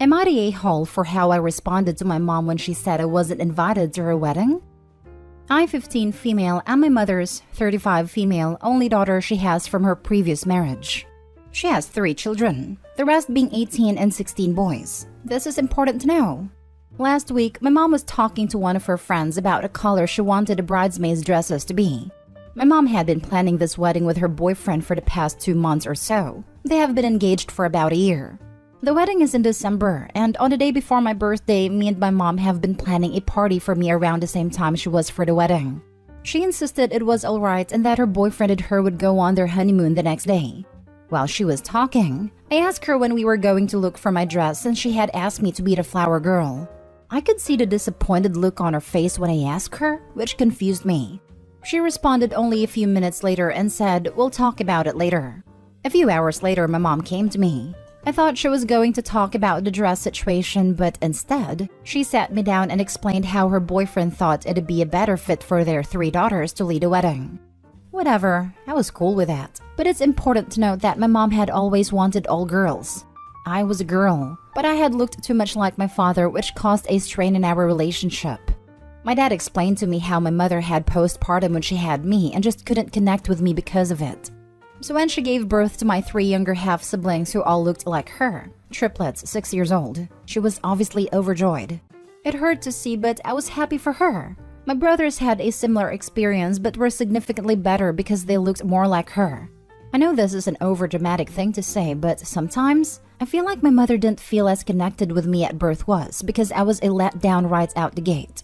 Am I the a-hole for how I responded to my mom when she said I wasn't invited to her wedding? I'm 15 female and my mother's 35 female, only daughter she has from her previous marriage. She has 3 children, the rest being 18 and 16 boys. This is important to know. Last week, my mom was talking to one of her friends about a color she wanted the bridesmaids' dresses to be. My mom had been planning this wedding with her boyfriend for the past 2 months or so. They have been engaged for about a year. The wedding is in December, and on the day before my birthday, me and my mom have been planning a party for me around the same time she was for the wedding. She insisted it was alright and that her boyfriend and her would go on their honeymoon the next day. While she was talking, I asked her when we were going to look for my dress since she had asked me to be the flower girl. I could see the disappointed look on her face when I asked her, which confused me. She responded only a few minutes later and said, "We'll talk about it later." A few hours later, my mom came to me. I thought she was going to talk about the dress situation, but instead, she sat me down and explained how her boyfriend thought it'd be a better fit for their 3 daughters to lead a wedding. Whatever, I was cool with that. But it's important to note that my mom had always wanted all girls. I was a girl, but I had looked too much like my father, which caused a strain in our relationship. My dad explained to me how my mother had postpartum when she had me and just couldn't connect with me because of it. So when she gave birth to my 3 younger half-siblings who all looked like her, triplets 6 years old, she was obviously overjoyed. It hurt to see, but I was happy for her. My brothers had a similar experience but were significantly better because they looked more like her. I know this is an overdramatic thing to say, but sometimes I feel like my mother didn't feel as connected with me at birth was because I was a letdown right out the gate.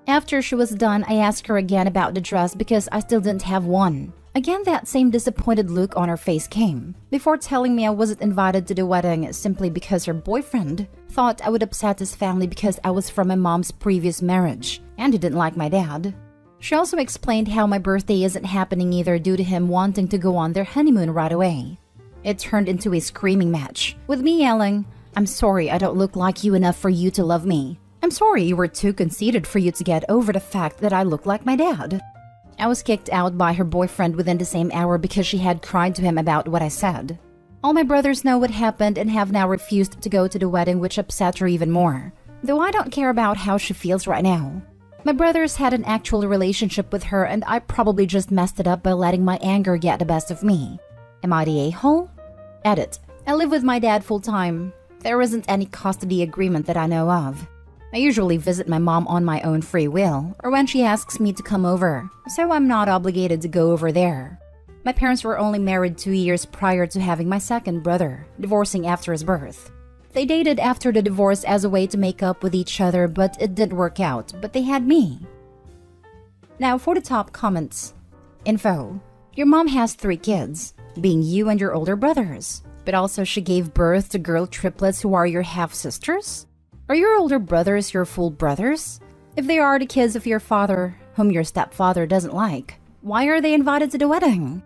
After she was done, I asked her again about the dress because I still didn't have one. Again, that same disappointed look on her face came, before telling me I wasn't invited to the wedding simply because her boyfriend thought I would upset his family because I was from my mom's previous marriage, and he didn't like my dad. She also explained how my birthday isn't happening either due to him wanting to go on their honeymoon right away. It turned into a screaming match, with me yelling, "I'm sorry I don't look like you enough for you to love me. I'm sorry you were too conceited for you to get over the fact that I look like my dad." I was kicked out by her boyfriend within the same hour because she had cried to him about what I said. All my brothers know what happened and have now refused to go to the wedding, which upset her even more. Though I don't care about how she feels right now. My brothers had an actual relationship with her and I probably just messed it up by letting my anger get the best of me. Am I the a-hole? Edit. I live with my dad full-time. There isn't any custody agreement that I know of. I usually visit my mom on my own free will, or when she asks me to come over, so I'm not obligated to go over there. My parents were only married 2 years prior to having my second brother, divorcing after his birth. They dated after the divorce as a way to make up with each other, but it didn't work out, but they had me. Now for the top comments. Info. Your mom has 3 kids, being you and your older brothers, but also she gave birth to girl triplets who are your half-sisters? Are your older brothers your full brothers? If they are the kids of your father, whom your stepfather doesn't like, why are they invited to the wedding?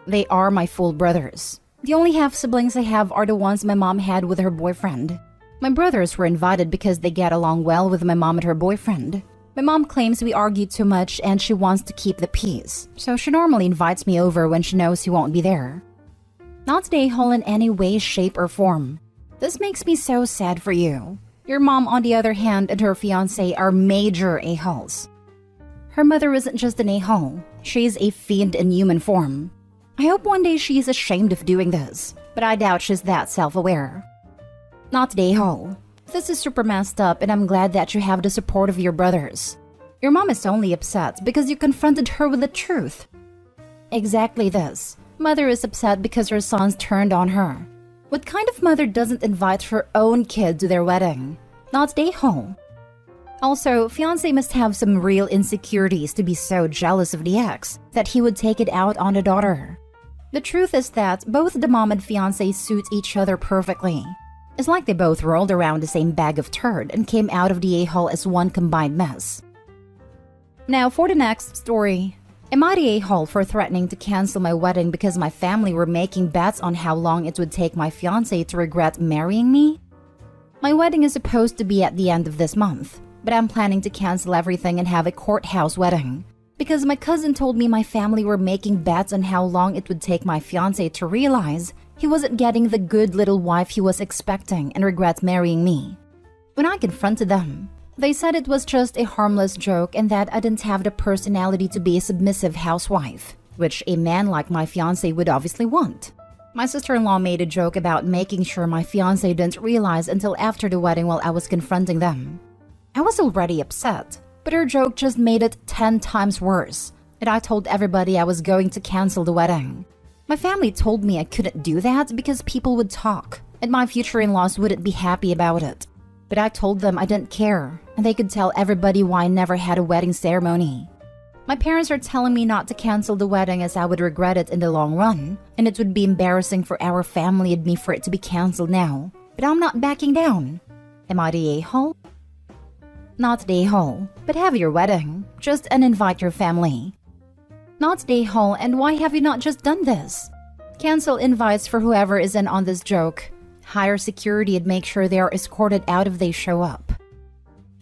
They are my full brothers. The only half-siblings I have are the ones my mom had with her boyfriend. My brothers were invited because they get along well with my mom and her boyfriend. My mom claims we argue too much and she wants to keep the peace, so she normally invites me over when she knows he won't be there. Not the a-hole in any way, shape, or form. This makes me so sad for you. Your mom, on the other hand, and her fiancé are major a-holes. Her mother isn't just an a-hole. She's a fiend in human form. I hope one day she's ashamed of doing this, but I doubt she's that self-aware. Not the a-hole. This is super messed up and I'm glad that you have the support of your brothers. Your mom is only upset because you confronted her with the truth. Exactly this. Mother is upset because her sons turned on her. What kind of mother doesn't invite her own kid to their wedding? Not the a-hole. Also, fiancé must have some real insecurities to be so jealous of the ex that he would take it out on the daughter. The truth is that both the mom and fiancé suit each other perfectly. It's like they both rolled around the same bag of turd and came out of the a-hole as one combined mess. Now for the next story. Am I the a-hole for threatening to cancel my wedding because my family were making bets on how long it would take my fiancé to regret marrying me? My wedding is supposed to be at the end of this month, but I'm planning to cancel everything and have a courthouse wedding. Because my cousin told me my family were making bets on how long it would take my fiancé to realize He wasn't getting the good little wife he was expecting and regrets marrying me. When I confronted them, they said it was just a harmless joke and that I didn't have the personality to be a submissive housewife, which a man like my fiancé would obviously want. My sister-in-law made a joke about making sure my fiancé didn't realize until after the wedding while I was confronting them. I was already upset, but her joke just made it 10 times worse, and I told everybody I was going to cancel the wedding. My family told me I couldn't do that because people would talk, and my future in-laws wouldn't be happy about it. But I told them I didn't care, and they could tell everybody why I never had a wedding ceremony. My parents are telling me not to cancel the wedding as I would regret it in the long run, and it would be embarrassing for our family and me for it to be canceled now. But I'm not backing down. Am I the a-hole? Not the a-hole, but have your wedding. Just uninvite your family. Not the a-hole, and why have you not just done this? Cancel invites for whoever is in on this joke. Hire security and make sure they are escorted out if they show up.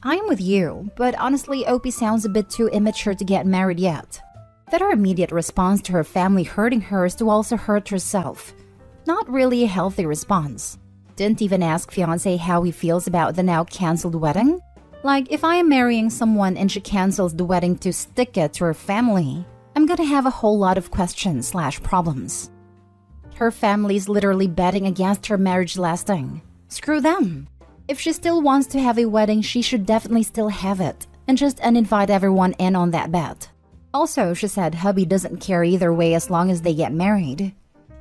I am with you, but honestly, Opie sounds a bit too immature to get married yet. That her immediate response to her family hurting her is to also hurt herself. Not really a healthy response. Didn't even ask fiancé how he feels about the now cancelled wedding. Like, if I am marrying someone and she cancels the wedding to stick it to her family, I'm gonna have a whole lot of questions/problems. Her family's literally betting against her marriage lasting. Screw them. If she still wants to have a wedding, she should definitely still have it, and just uninvite everyone in on that bet. Also, she said hubby doesn't care either way as long as they get married.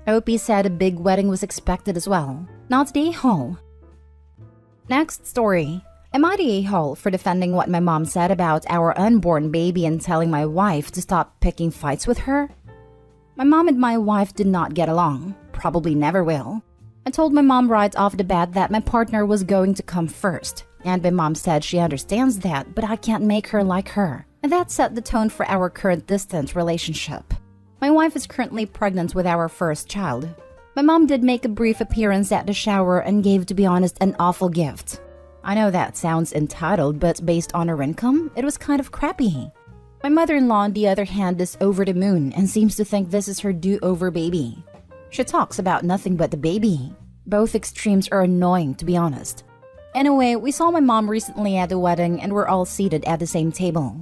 Opie said a big wedding was expected as well. Not the a-hole. Next story. Am I the a-hole for defending what my mom said about our unborn baby and telling my wife to stop picking fights with her? My mom and my wife did not get along. Probably never will. I told my mom right off the bat that my partner was going to come first, and my mom said she understands that, but I can't make her like her, and that set the tone for our current distant relationship. My wife is currently pregnant with our first child. My mom did make a brief appearance at the shower and gave, to be honest, an awful gift. I know that sounds entitled, but based on her income, it was kind of crappy. My mother-in-law, on the other hand, is over the moon and seems to think this is her do-over baby. She talks about nothing but the baby. Both extremes are annoying, to be honest. Anyway, we saw my mom recently at the wedding and we're all seated at the same table.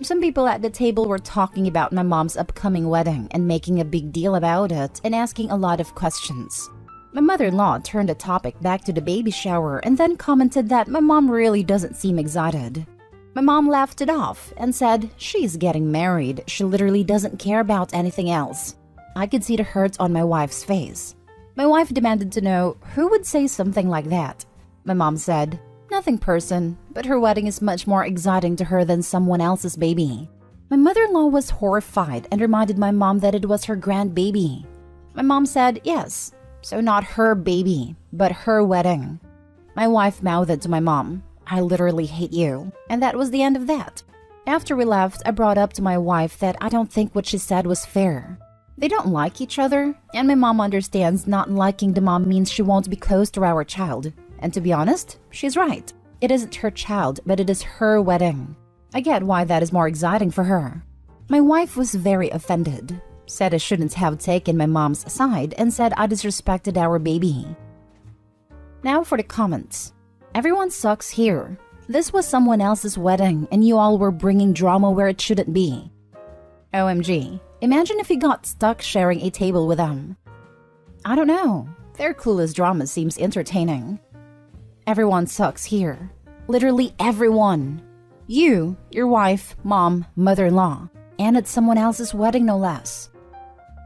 Some people at the table were talking about my mom's upcoming wedding and making a big deal about it and asking a lot of questions. My mother-in-law turned the topic back to the baby shower and then commented that my mom really doesn't seem excited. My mom laughed it off and said she's getting married, she literally doesn't care about anything else. I could see the hurt on my wife's face. My wife demanded to know who would say something like that. My mom said, nothing person, but her wedding is much more exciting to her than someone else's baby. My mother-in-law was horrified and reminded my mom that it was her grandbaby. My mom said yes, so not her baby, but her wedding. My wife mouthed to my mom, I literally hate you, and that was the end of that. After we left, I brought up to my wife that I don't think what she said was fair. They don't like each other, and my mom understands not liking the mom means she won't be close to our child. And to be honest, she's right. It isn't her child, but it is her wedding. I get why that is more exciting for her. My wife was very offended, said I shouldn't have taken my mom's side, and said I disrespected our baby. Now for the comments. Everyone sucks here. This was someone else's wedding, and you all were bringing drama where it shouldn't be. OMG. Imagine if you got stuck sharing a table with them. I don't know. Their clueless drama seems entertaining. Everyone sucks here. Literally everyone. You, your wife, mom, mother-in-law. And it's someone else's wedding, no less.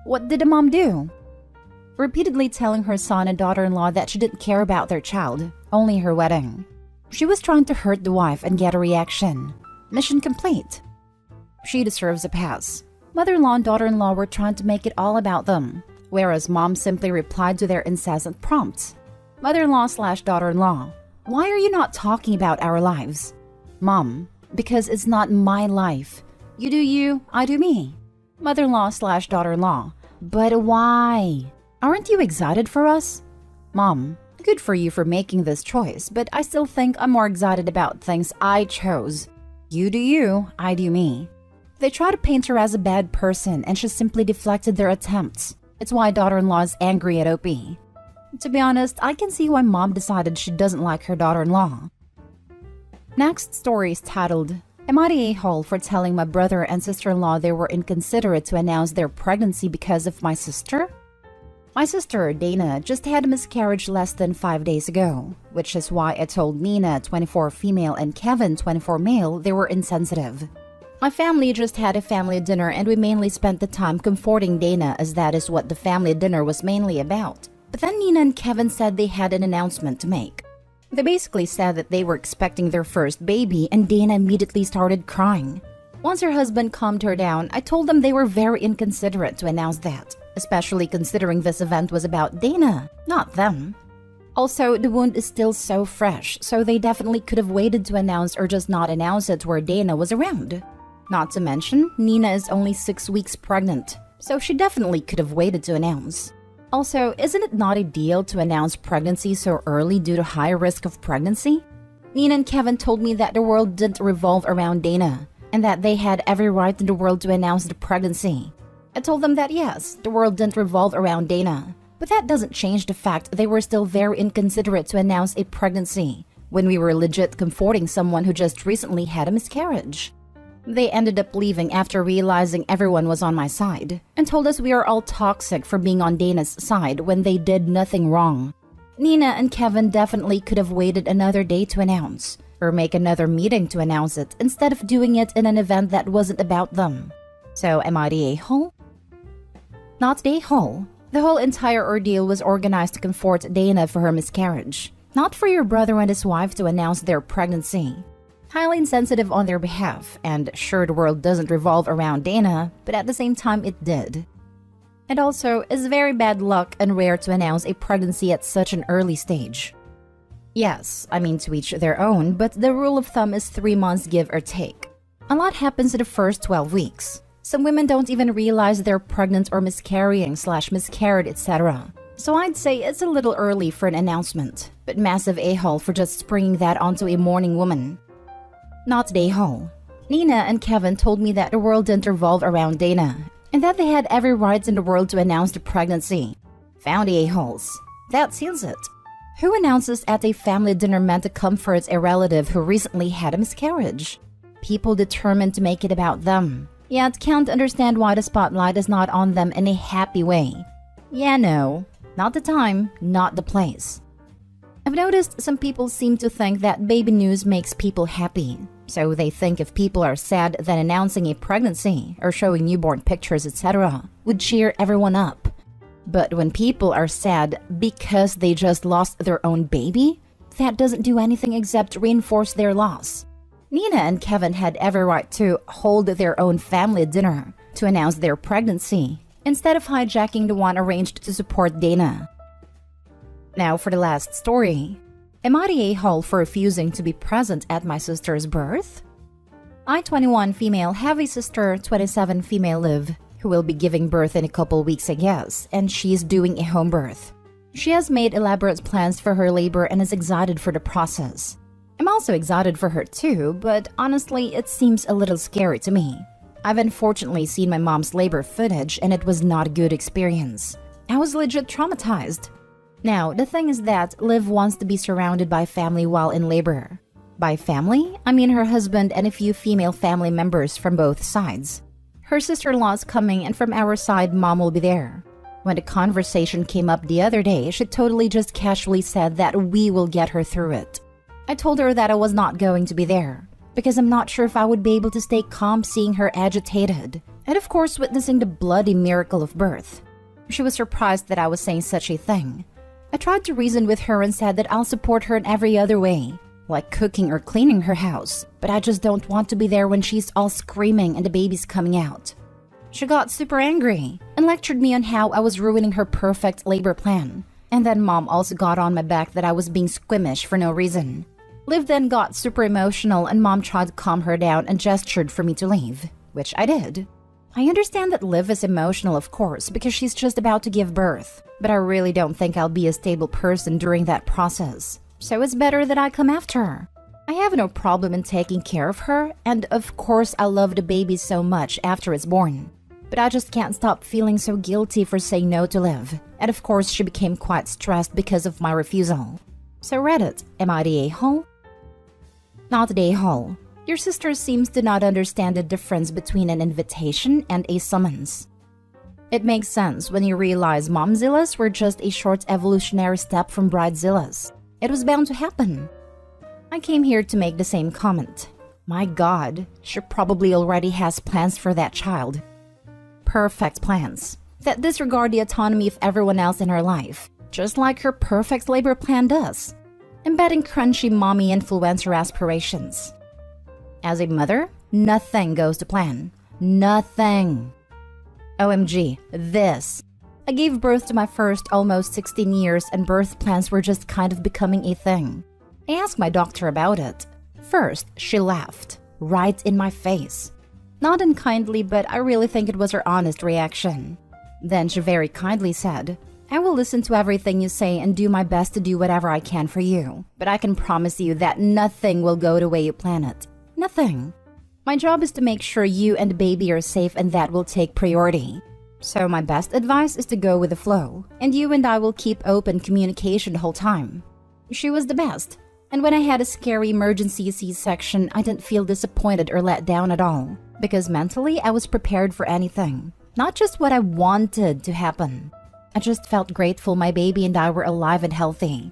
What did the mom do? Repeatedly telling her son and daughter-in-law that she didn't care about their child, only her wedding. She was trying to hurt the wife and get a reaction. Mission complete. She deserves a pass. Mother-in-law and daughter-in-law were trying to make it all about them, whereas mom simply replied to their incessant prompts. Mother-in-law/daughter-in-law, why are you not talking about our lives? Mom, because it's not my life. You do you, I do me. Mother-in-law/daughter-in-law, but why? Aren't you excited for us? Mom, good for you for making this choice, but I still think I'm more excited about things I chose. You do you, I do me. They try to paint her as a bad person and she simply deflected their attempts. It's why daughter-in-law is angry at OP. To be honest, I can see why mom decided she doesn't like her daughter-in-law. Next story is titled, Am I the a-hole for telling my brother and sister-in-law they were inconsiderate to announce their pregnancy because of my sister? My sister, Dana, just had a miscarriage less than 5 days ago, which is why I told Nina, 24 female, and Kevin, 24 male, they were insensitive. My family just had a family dinner and we mainly spent the time comforting Dana, as that is what the family dinner was mainly about. But then Nina and Kevin said they had an announcement to make. They basically said that they were expecting their first baby, and Dana immediately started crying. Once her husband calmed her down, I told them they were very inconsiderate to announce that, especially considering this event was about Dana, not them. Also, the wound is still so fresh, so they definitely could have waited to announce or just not announce it where Dana was around. Not to mention, Nina is only 6 weeks pregnant, so she definitely could have waited to announce. Also, isn't it not ideal to announce pregnancy so early due to high risk of pregnancy? Nina and Kevin told me that the world didn't revolve around Dana, and that they had every right in the world to announce the pregnancy. I told them that yes, the world didn't revolve around Dana, but that doesn't change the fact they were still very inconsiderate to announce a pregnancy, when we were legit comforting someone who just recently had a miscarriage. They ended up leaving after realizing everyone was on my side, and told us we are all toxic for being on Dana's side when they did nothing wrong. Nina and Kevin definitely could have waited another day to announce, or make another meeting to announce it, instead of doing it in an event that wasn't about them. So am I the a-hole? Not the a-hole. The whole entire ordeal was organized to comfort Dana for her miscarriage, not for your brother and his wife to announce their pregnancy. Highly insensitive on their behalf, and sure, the world doesn't revolve around Dana, but at the same time it did. And also, it's very bad luck and rare to announce a pregnancy at such an early stage. Yes, I mean to each their own, but the rule of thumb is 3 months give or take. A lot happens in the first 12 weeks. Some women don't even realize they're pregnant or miscarrying/miscarried, etc. So I'd say it's a little early for an announcement, but massive a-hole for just springing that onto a mourning woman. Not the a-hole. Nina and Kevin told me that the world didn't revolve around Dana, and that they had every right in the world to announce the pregnancy. Found the a-holes. That seals it. Who announces at a family dinner meant to comfort a relative who recently had a miscarriage? People determined to make it about them, yet can't understand why the spotlight is not on them in a happy way. Yeah, no. Not the time, not the place. I've noticed some people seem to think that baby news makes people happy. So they think if people are sad, then announcing a pregnancy or showing newborn pictures, etc. would cheer everyone up. But when people are sad because they just lost their own baby, that doesn't do anything except reinforce their loss. Nina and Kevin had every right to hold their own family dinner to announce their pregnancy, instead of hijacking the one arranged to support Dana. Now for the last story. Am I the a-hole for refusing to be present at my sister's birth? I, 21 female, have a sister, 27 female live, who will be giving birth in a couple weeks I guess, and she's doing a home birth. She has made elaborate plans for her labor and is excited for the process. I'm also excited for her too, but honestly it seems a little scary to me. I've unfortunately seen my mom's labor footage and it was not a good experience. I was legit traumatized. Now, the thing is that Liv wants to be surrounded by family while in labor. By family, I mean her husband and a few female family members from both sides. Her sister-in-law is coming, and from our side, mom will be there. When the conversation came up the other day, she totally just casually said that we will get her through it. I told her that I was not going to be there, because I'm not sure if I would be able to stay calm seeing her agitated, and of course witnessing the bloody miracle of birth. She was surprised that I was saying such a thing. I tried to reason with her and said that I'll support her in every other way, like cooking or cleaning her house, but I just don't want to be there when she's all screaming and the baby's coming out. She got super angry and lectured me on how I was ruining her perfect labor plan, and then mom also got on my back that I was being squeamish for no reason. Liv then got super emotional and mom tried to calm her down and gestured for me to leave, which I did. I understand that Liv is emotional, of course, because she's just about to give birth, but I really don't think I'll be a stable person during that process, so it's better that I come after her. I have no problem in taking care of her, and of course I love the baby so much after it's born. But I just can't stop feeling so guilty for saying no to Liv. And of course, she became quite stressed because of my refusal. So Reddit, am I the a-hole? Not the a-hole. Your sister seems to not understand the difference between an invitation and a summons. It makes sense when you realize momzillas were just a short evolutionary step from bridezillas. It was bound to happen. I came here to make the same comment. My God, she probably already has plans for that child. Perfect plans that disregard the autonomy of everyone else in her life, just like her perfect labor plan does, embedding crunchy mommy influencer aspirations. As a mother, nothing goes to plan. Nothing. OMG, this. I gave birth to my first almost 16 years and birth plans were just kind of becoming a thing. I asked my doctor about it. First, she laughed, right in my face. Not unkindly, but I really think it was her honest reaction. Then she very kindly said, I will listen to everything you say and do my best to do whatever I can for you. But I can promise you that nothing will go the way you plan it. Nothing. My job is to make sure you and the baby are safe and that will take priority. So my best advice is to go with the flow, and you and I will keep open communication the whole time. She was the best. And when I had a scary emergency C-section, I didn't feel disappointed or let down at all. Because mentally, I was prepared for anything. Not just what I wanted to happen. I just felt grateful my baby and I were alive and healthy.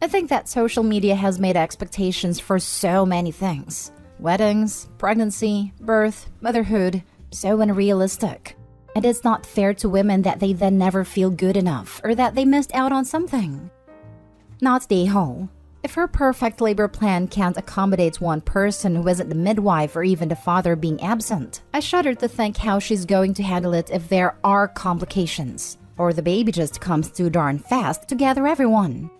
I think that social media has made expectations for so many things. Weddings, pregnancy, birth, motherhood, so unrealistic. And it's not fair to women that they then never feel good enough or that they missed out on something. Not the whole. If her perfect labor plan can't accommodate one person who isn't the midwife or even the father being absent, I shudder to think how she's going to handle it if there are complications, or the baby just comes too darn fast to gather everyone.